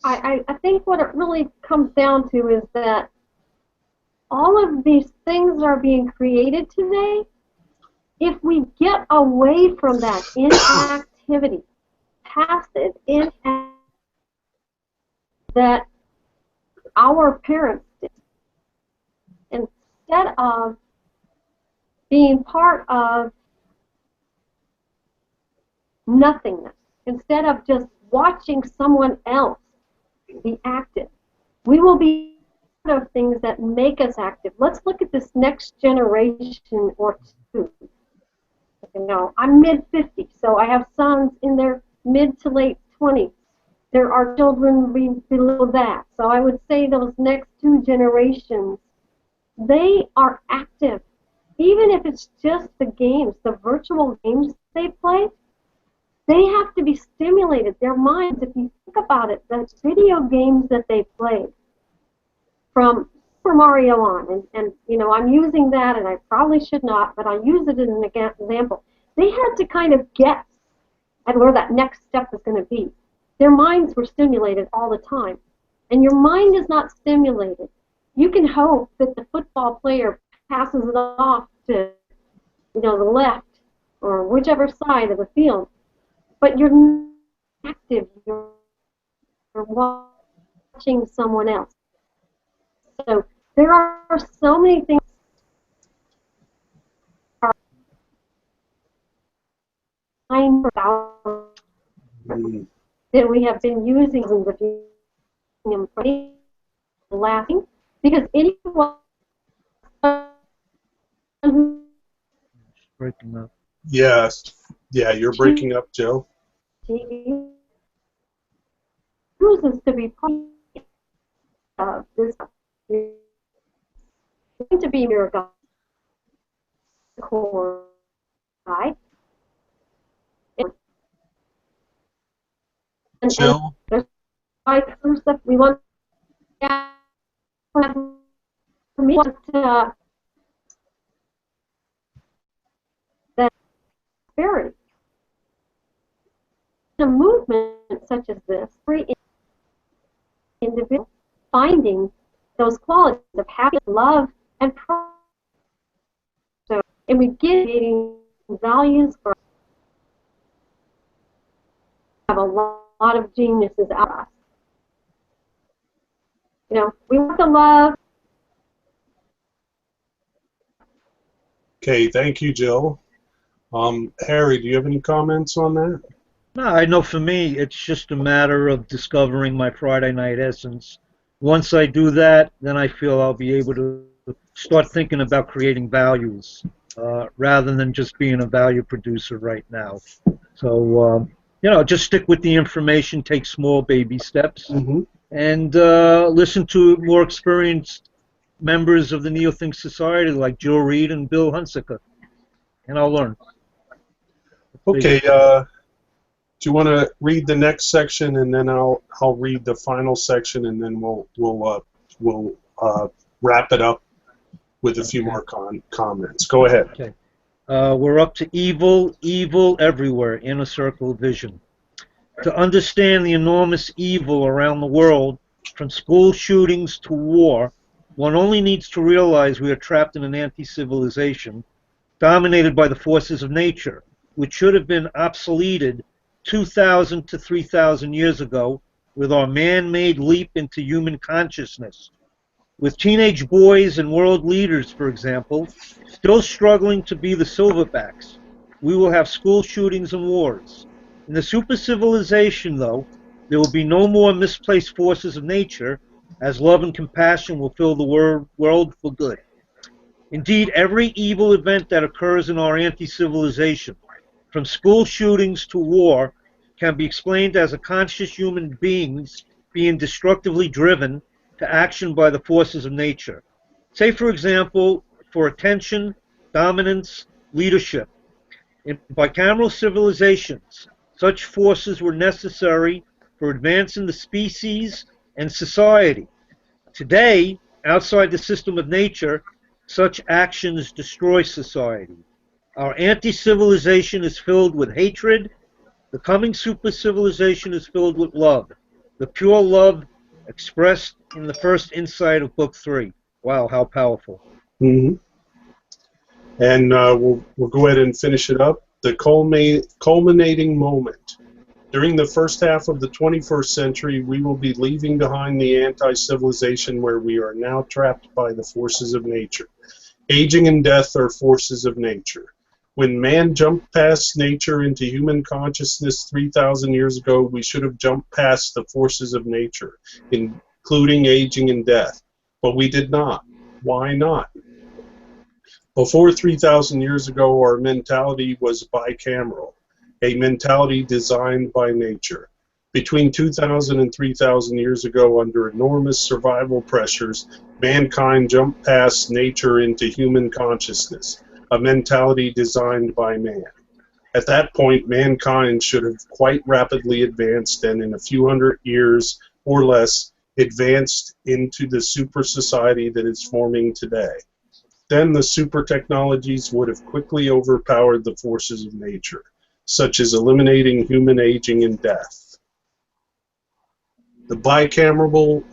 I think what it really comes down to is that all of these things are being created today. If we get away from that inactivity, passive inactivity that our parents did, instead of being part of nothingness, instead of just watching someone else be active, we will be part of things that make us active. Let's look at this next generation or two. I'm mid-50, so I have sons in their mid to late 20s. There are children below that. So I would say those next two generations, they are active. Even if it's just the games, the virtual games they play, they have to be stimulated. Their minds, if you think about it, the video games that they played, from Super Mario on, and I'm using that, and I probably should not, but I use it as an example. They had to kind of guess at where that next step is going to be. Their minds were stimulated all the time. And your mind is not stimulated. You can hope that the football player passes it off to the left or whichever side of the field, but you're not active. You're watching someone else. So there are so many things that we have been using in the laughing, because anyone who Breaking up. Yes. Yeah, you're breaking up, Joe. chooses to be part of this going to be miracle core, right? Jill? There's stuff we want for me prosperity. In a movement such as this, every individual finding those qualities of happiness, love, and pride. So, and we get values for have a lot of geniuses out of us. You know, we want to love. Okay, thank you, Jill. Harry, do you have any comments on that? No, I know for me, it's just a matter of discovering my Friday night essence. Once I do that, then I feel I'll be able to start thinking about creating values rather than just being a value producer right now. So, you know, just stick with the information, take small baby steps, and listen to more experienced members of the Neothink Society like Joe Reed and Bill Hunsaker, and I'll learn. Okay, do you want to read the next section, and then I'll read the final section, and then we'll wrap it up with a few more comments. Go ahead. Okay. We're up to evil, evil everywhere, inner circle vision. To understand the enormous evil around the world, from school shootings to war, one only needs to realize we are trapped in an anti-civilization dominated by the forces of nature, which should have been obsoleted 2,000 to 3,000 years ago with our man-made leap into human consciousness. With teenage boys and world leaders, for example, still struggling to be the silverbacks, we will have school shootings and wars. In the super civilization, though, there will be no more misplaced forces of nature, as love and compassion will fill the world for good. Indeed, every evil event that occurs in our anti-civilization, from school shootings to war, can be explained as a conscious human beings being destructively driven to action by the forces of nature. Say, for example, for attention, dominance, leadership. In bicameral civilizations, such forces were necessary for advancing the species and society. Today, outside the system of nature, such actions destroy society. Our anti-civilization is filled with hatred. The coming super-civilization is filled with love. The pure love expressed in the first insight of Book 3. Wow, how powerful. And we'll go ahead and finish it up. The culminating moment. During the first half of the 21st century, we will be leaving behind the anti-civilization where we are now trapped by the forces of nature. Aging and death are forces of nature. When man jumped past nature into human consciousness 3,000 years ago, we should have jumped past the forces of nature, including aging and death. But we did not. Why not? Before 3,000 years ago, our mentality was bicameral, a mentality designed by nature. Between 2,000 and 3,000 years ago, under enormous survival pressures, mankind jumped past nature into human consciousness, a mentality designed by man. At that point, mankind should have quite rapidly advanced, and in a few hundred years or less, advanced into the super society that is forming today. Then the super technologies would have quickly overpowered the forces of nature, such as eliminating human aging and death. The bicameral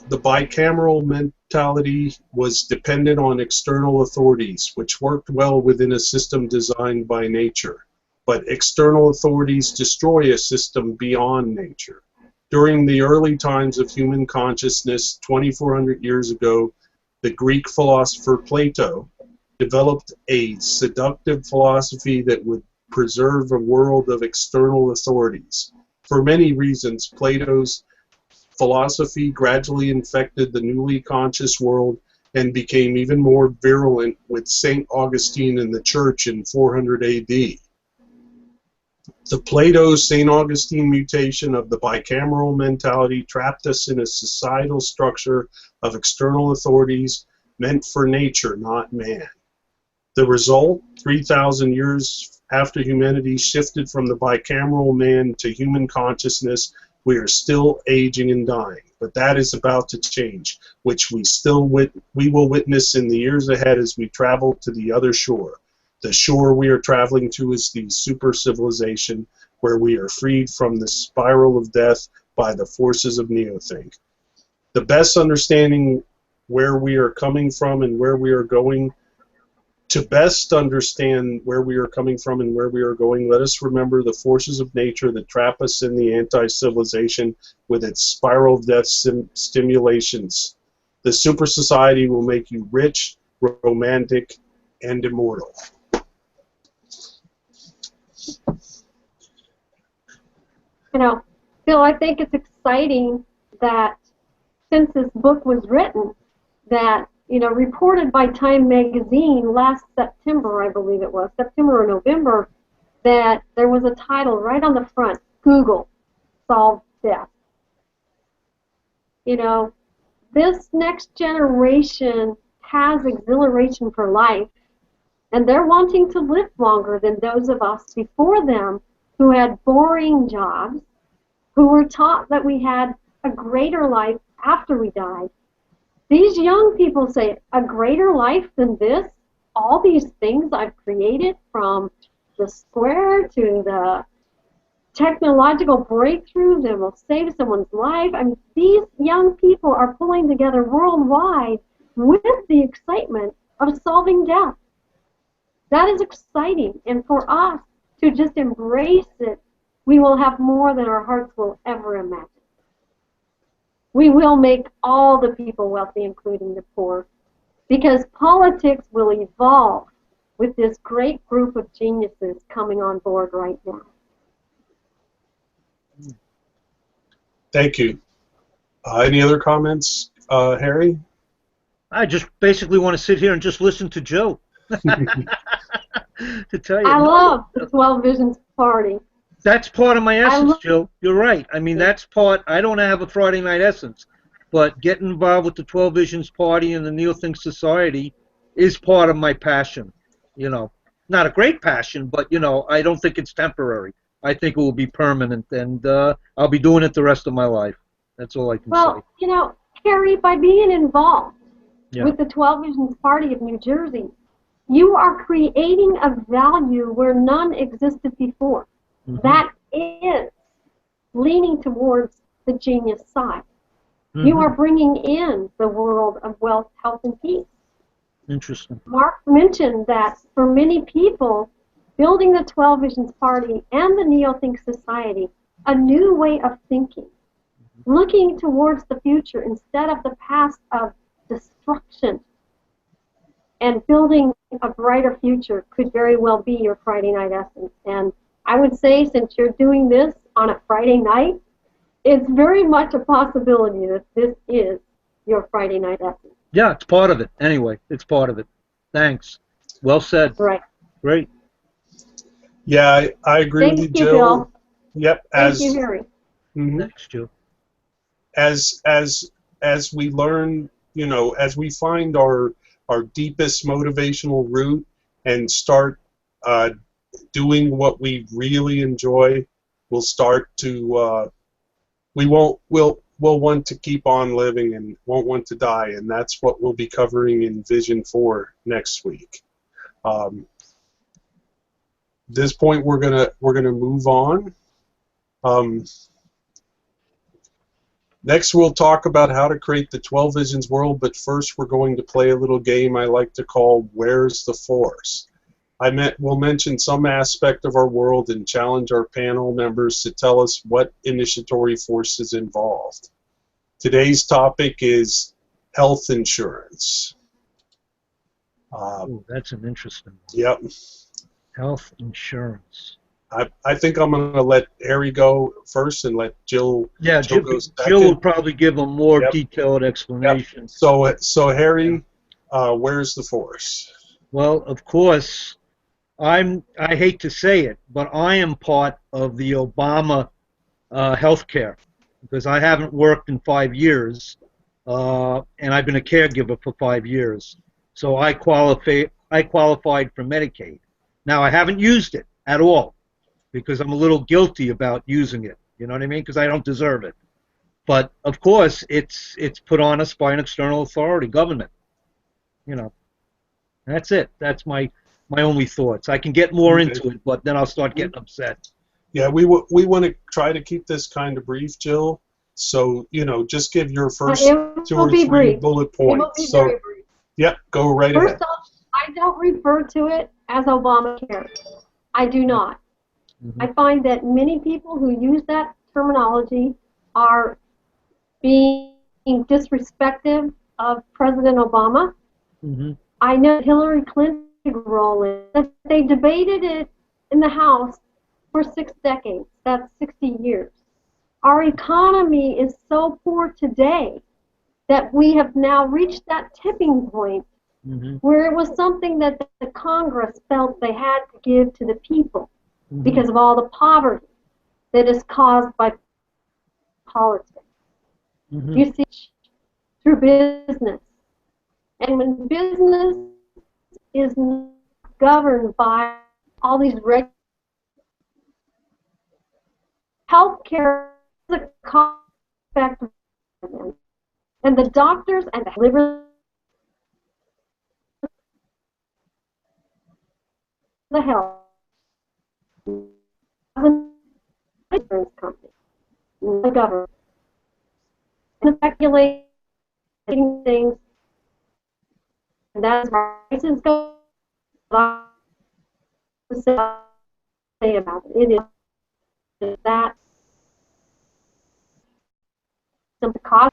mentality was dependent on external authorities, which worked well within a system designed by nature. But external authorities destroy a system beyond nature. During the early times of human consciousness, 2,400 years ago, the Greek philosopher Plato developed a seductive philosophy that would preserve a world of external authorities. For many reasons, Plato's philosophy gradually infected the newly conscious world and became even more virulent with St. Augustine and the Church in 400 AD. The Plato-St. Augustine mutation of the bicameral mentality trapped us in a societal structure of external authorities meant for nature, not man. The result, 3,000 years after humanity shifted from the bicameral man to human consciousness, we are still aging and dying, but that is about to change, which we will witness in the years ahead as we travel to the other shore. The shore we are traveling to is the super civilization where we are freed from the spiral of death by the forces of neothink. The best understanding where we are coming from and where we are going, to best understand where we are coming from and where we are going, let us remember the forces of nature that trap us in the anti-civilization with its spiral of death stimulations. The super society will make you rich, romantic, and immortal. You know, Phil, I think it's exciting that since this book was written, that, you know, reported by Time magazine last September, I believe it was, September or November, that there was a title right on the front, Google solved death. You know, this next generation has exhilaration for life, and they're wanting to live longer than those of us before them who had boring jobs, who were taught that we had a greater life after we died. These young people say, a greater life than this? All these things I've created, from the square to the technological breakthrough that will save someone's life. I mean, these young people are pulling together worldwide with the excitement of solving death. That is exciting, and for us to just embrace it, we will have more than our hearts will ever imagine. We will make all the people wealthy, including the poor, because politics will evolve with this great group of geniuses coming on board right now. Thank you. Any other comments, Harry? I just basically want to sit here and just listen to Joe. To tell you, I love the 12 Visions Party. That's part of my essence, Jill. You're right. I mean, that's part. I don't have a Friday night essence, but getting involved with the 12 Visions Party and the Neothink Society is part of my passion. You know, not a great passion, but, you know, I don't think it's temporary. I think it will be permanent, and I'll be doing it the rest of my life. That's all I can say. Well, you know, Harry, by being involved Yeah. with the 12 Visions Party of New Jersey, you are creating a value where none existed before. Mhm. That is leaning towards the genius side. You Mhm. are bringing in the world of wealth, health, and peace. Interesting. Mark mentioned that for many people, building the 12 Visions Party and the Neothink Society, a new way of thinking, looking towards the future instead of the past of destruction, and building a brighter future could very well be your Friday night essence. And I would say, since you're doing this on a Friday night, it's very much a possibility that this is your Friday night essence. Yeah, it's part of it. Anyway, it's part of it. Thanks. Well said. Right. Great. Yeah, I agree Thank with you, you, Jill. Bill. Yep. Thank you, Harry. Mhm. Thanks, Jill. As we learn, you know, as we find our deepest motivational root and start doing what we really enjoy, we'll start to we'll want to keep on living and won't want to die, and that's what we'll be covering in Vision 4 next week. This point we're gonna move on. Next, we'll talk about how to create the 12 Visions world, but first we're going to play a little game I like to call Where's the Force? We'll mention some aspect of our world and challenge our panel members to tell us what initiatory force is involved. Today's topic is health insurance. Ooh, that's an interesting one. Yep. Health insurance. I think I'm going to let Harry go first and let Jill. Yeah, Jill Jill, goes Jill will second. probably give a more Yep. detailed explanation. So Harry, where's the force? Well, of course, I hate to say it, but I am part of the Obama healthcare, because I haven't worked in 5 years, and I've been a caregiver for 5 years. So I qualified for Medicaid. Now, I haven't used it at all, because I'm a little guilty about using it. You know what I mean? Because I don't deserve it. But of course, it's put on us by an external authority, government. You know, that's it. That's my my only thoughts. I can get more Okay. into it, but then I'll start getting upset. Yeah, we want to try to keep this kind of brief, Jill. So, just give your first It two will or be three brief. bullet It will points. be So, very brief. yep, go right First ahead. off, I don't refer to it as Obamacare. I do not. Mm-hmm. I find that many people who use that terminology are being disrespectful of President Obama. Mm-hmm. I know Hillary Clinton's role in that they debated it in the House for 6 decades. That's 60 years. Our economy is so poor today that we have now reached that tipping point Mm-hmm. where it was something that the Congress felt they had to give to the people Mm-hmm. because of all the poverty that is caused by politics. Mm-hmm. You see, through business. And when business is governed by all these regulations, healthcare is a cost effective, and the doctors and the liver, the health, the insurance company, the government, and the regulating things, and that's why prices go up. Say about it. It is that the cost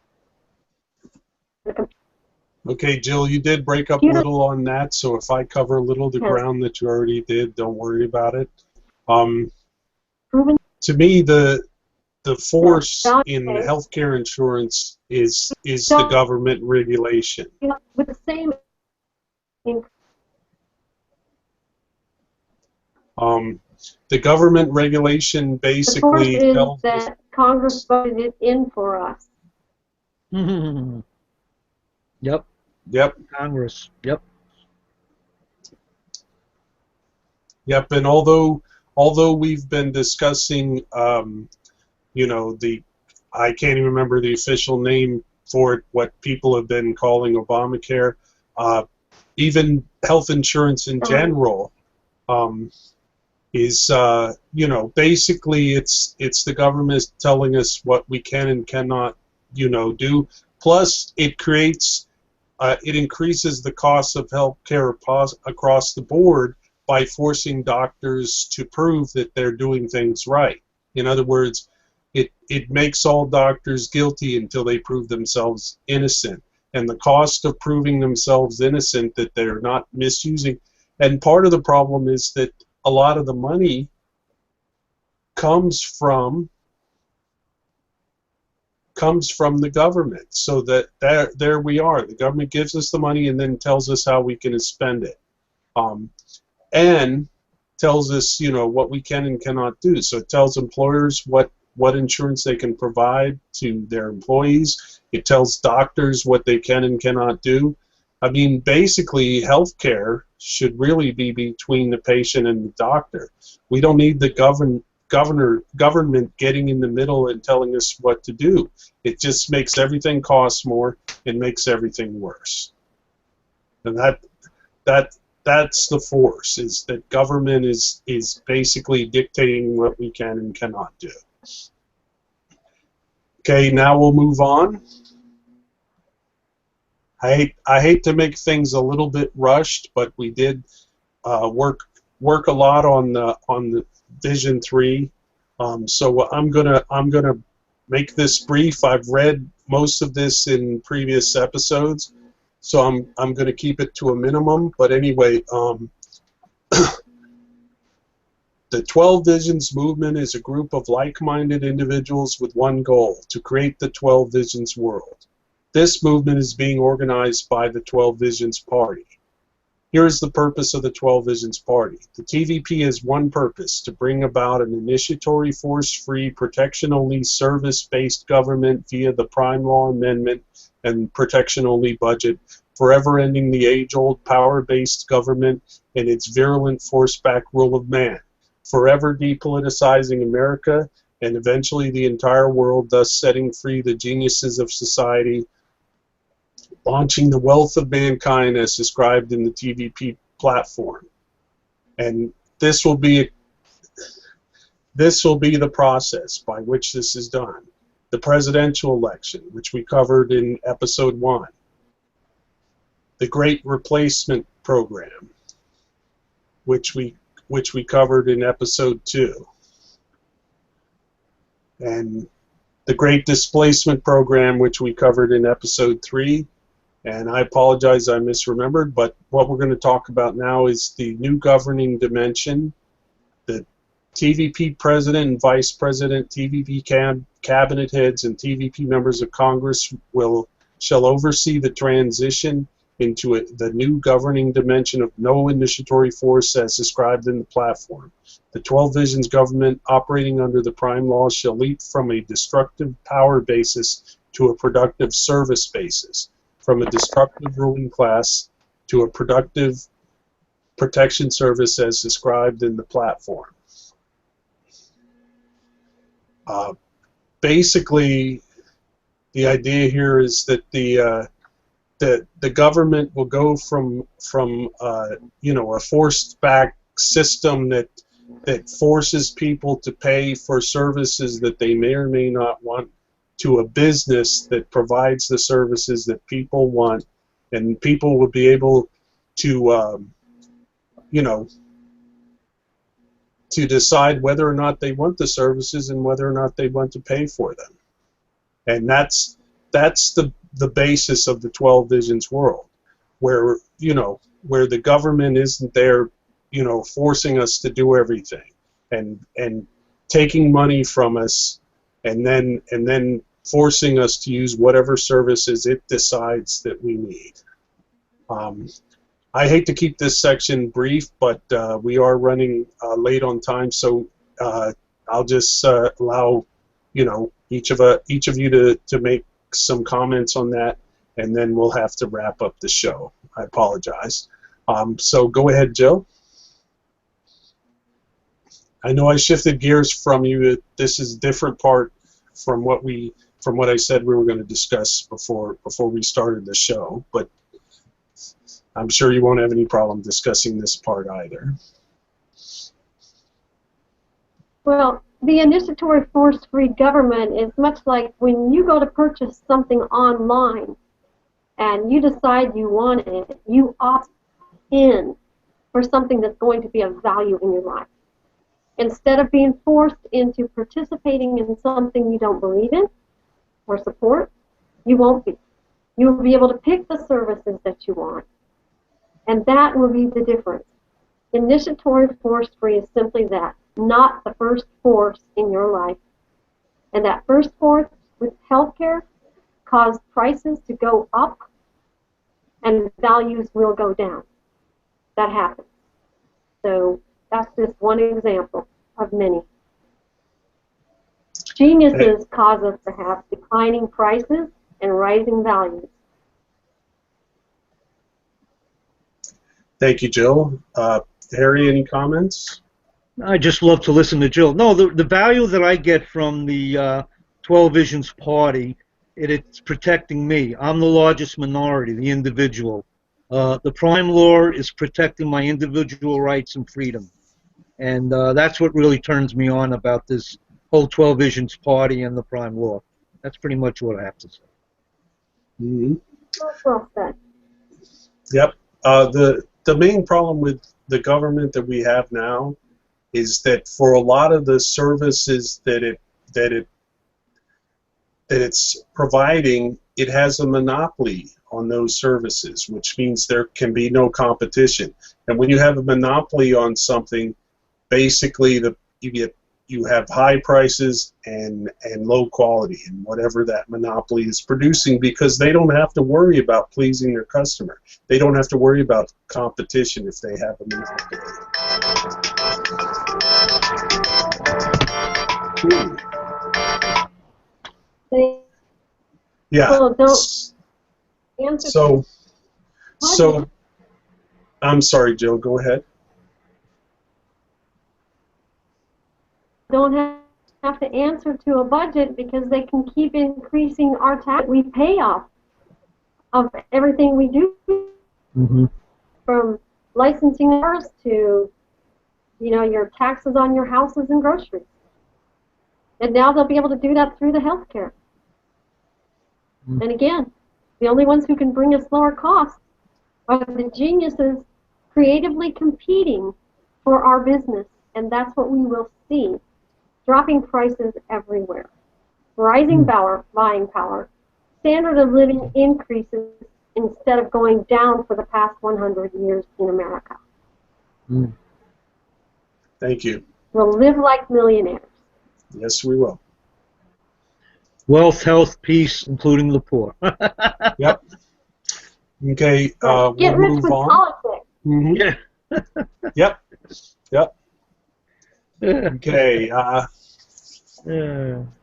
of the Okay, Jill, you did break up a computer little on that, so if I cover a little of the has ground that you already did, don't worry about it. Um, proven to me, the force that in healthcare insurance is the government regulation. with the same increase. The government regulation The force basically is tells us. that Congress voted it in for us. Mm-hmm. Yep. Yep. Congress. Yep. Yep, and although we've been discussing, I can't even remember the official name for it, what people have been calling Obamacare, even health insurance in general, is, basically it's the government telling us what we can and cannot, do. Plus, it increases the cost of health care across the board by forcing doctors to prove that they're doing things right. In other words, it makes all doctors guilty until they prove themselves innocent. And the cost of proving themselves innocent, that they're not misusing. And part of the problem is that a lot of the money comes from the government. So that there we are. The government gives us the money and then tells us how we can spend it. And tells us, what we can and cannot do. So it tells employers what insurance they can provide to their employees. It tells doctors what they can and cannot do. I mean, basically, healthcare should really be between the patient and the doctor. We don't need the government getting in the middle and telling us what to do. It just makes everything cost more and makes everything worse. And that's the force, is that government is basically dictating what we can and cannot do. Okay, now we'll move on. I hate to make things a little bit rushed, but we did work a lot on the Vision 3. So I'm gonna make this brief. I've read most of this in previous episodes, so I'm gonna keep it to a minimum. But anyway, the 12 Visions movement is a group of like-minded individuals with one goal: to create the 12 Visions world. This movement is being organized by the 12 Visions Party. Here is the purpose of the 12 Visions Party. The TVP has one purpose: to bring about an initiatory, force-free, protection-only, service-based government via the Prime Law Amendment and protection-only budget, forever ending the age-old power-based government and its virulent force-back rule of man, forever depoliticizing America and eventually the entire world, thus setting free the geniuses of society, launching the wealth of mankind as described in the TVP platform. And this will be the process by which this is done. The presidential election, which we covered in episode 1. The Great Replacement Program, which we covered in episode 2. And the Great Displacement Program, which we covered in episode 3. And I apologize, I misremembered, but what we're going to talk about now is the new governing dimension. The TVP President and Vice President, TVP cabinet heads, and TVP members of Congress shall oversee the transition into the new governing dimension of no initiatory force as described in the platform. The 12 Visions government operating under the prime laws shall leap from a destructive power basis to a productive service basis, from a destructive ruling class to a productive protection service as described in the platform. Basically, the idea here is that the government will go from a forced back system that forces people to pay for services that they may or may not want, to a business that provides the services that people want, and people will be able to to decide whether or not they want the services and whether or not they want to pay for them. And that's the basis of the 12 Visions world, where the government isn't there, forcing us to do everything and taking money from us and then forcing us to use whatever services it decides that we need. I hate to keep this section brief, but we are running late on time, so I'll just allow each of you to make some comments on that, and then we'll have to wrap up the show. I apologize. So go ahead, Joe. I know I shifted gears from you. This is a different part from what I said we were going to discuss before we started the show, but I'm sure you won't have any problem discussing this part either. Well, the initiatory force-free government is much like when you go to purchase something online and you decide you want it, you opt in for something that's going to be of value in your life. Instead of being forced into participating in something you don't believe in or support, you won't be. You will be able to pick the services that you want. And that will be the difference. Initiatory force-free is simply that, not the first force in your life. And that first force with healthcare caused prices to go up and values will go down. That happens. So that's just one example of many. Geniuses cause us to have declining prices and rising values. Thank you, Jill. Harry, any comments? I just love to listen to Jill. No, the value that I get from the 12 Visions party, it's protecting me. I'm the largest minority, the individual. The prime law is protecting my individual rights and freedom. And that's what really turns me on about this whole 12 Visions party and the prime law. That's pretty much what I have to say. Mm-hmm. Well said. Yep. The main problem with the government that we have now is that for a lot of the services that it's providing, it has a monopoly on those services, which means there can be no competition. And when you have a monopoly on something, basically you have high prices and low quality in whatever that monopoly is producing, because they don't have to worry about pleasing their customer. They don't have to worry about competition if they have a monopoly. Yeah. Well, don't answer. So I'm sorry, Jill, go ahead. Don't have to answer to a budget because they can keep increasing our tax. We pay off of everything we do, Mm-hmm. from licensing ours to your taxes on your houses and groceries. And now they'll be able to do that through the healthcare. And again, the only ones who can bring us lower costs are the geniuses creatively competing for our business, and that's what we will see. Dropping prices everywhere, rising buying power, standard of living increases instead of going down for the past 100 years in America. Thank you. We'll live like millionaires. Yes, we will. Wealth, health, peace, including the poor. Yep. Okay, Get we'll rich move with on. politics. Mhm. Yeah. Yep. Yep. Okay,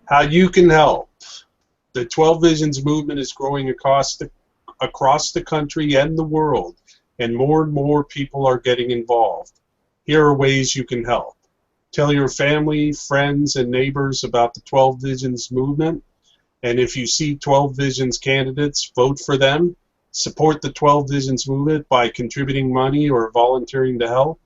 how you can help. The 12 Visions movement is growing across the country and the world, and more people are getting involved. Here are ways you can help. Tell your family, friends, and neighbors about the 12 Visions movement. And if you see 12 Visions candidates, vote for them. Support the 12 Visions movement by contributing money or volunteering to help,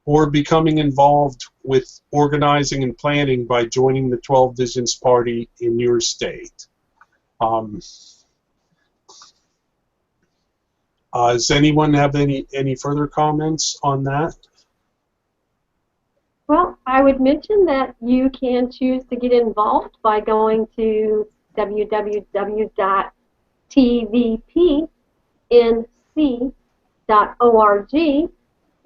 or becoming involved with organizing and planning by joining the 12 Visions Party in your state. Does anyone have any further comments on that? Well, I would mention that you can choose to get involved by going to www.tvpnc.org,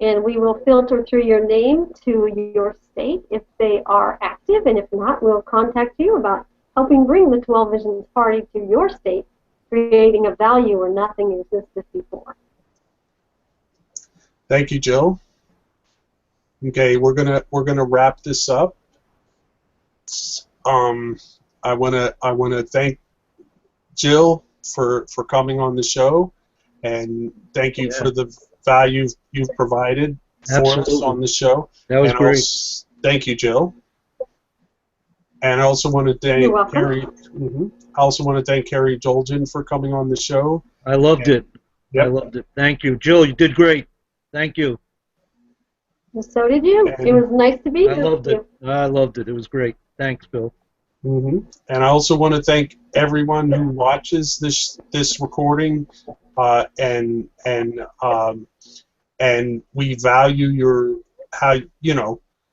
and we will filter through your name to your state if they are active, and if not, we'll contact you about helping bring the 12 Visions Party to your state, creating a value where nothing existed before. Thank you, Jill. Okay, we're gonna wrap this up. I wanna thank Jill for coming on the show, and thank you for the value you've provided for us on the show. That was great. Also, thank you, Jill. And I also want to thank You're welcome. Carrie. I also want to thank Carrie Jolgen for coming on the show. I loved it. Yep. I loved it. Thank you. Jill, you did great. Thank you. And so did you. It was nice to be I here loved with it. I loved it. It was great. Thanks, Bill. And I also want to thank everyone who watches this recording, and we value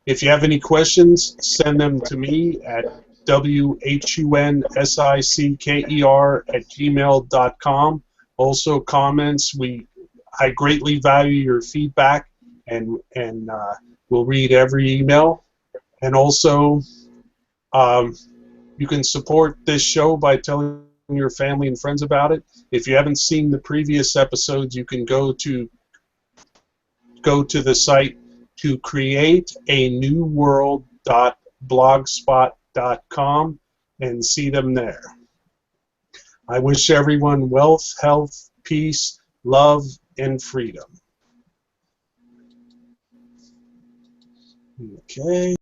if you have any questions, send them to me at whunsicker@gmail.com. Also comments, I greatly value your feedback, and we'll read every email. And also, you can support this show by telling your family and friends about it. If you haven't seen the previous episodes, you can go to the site to createnewworld.blogspot.com and see them there. I wish everyone wealth, health, peace, love, and freedom. Okay.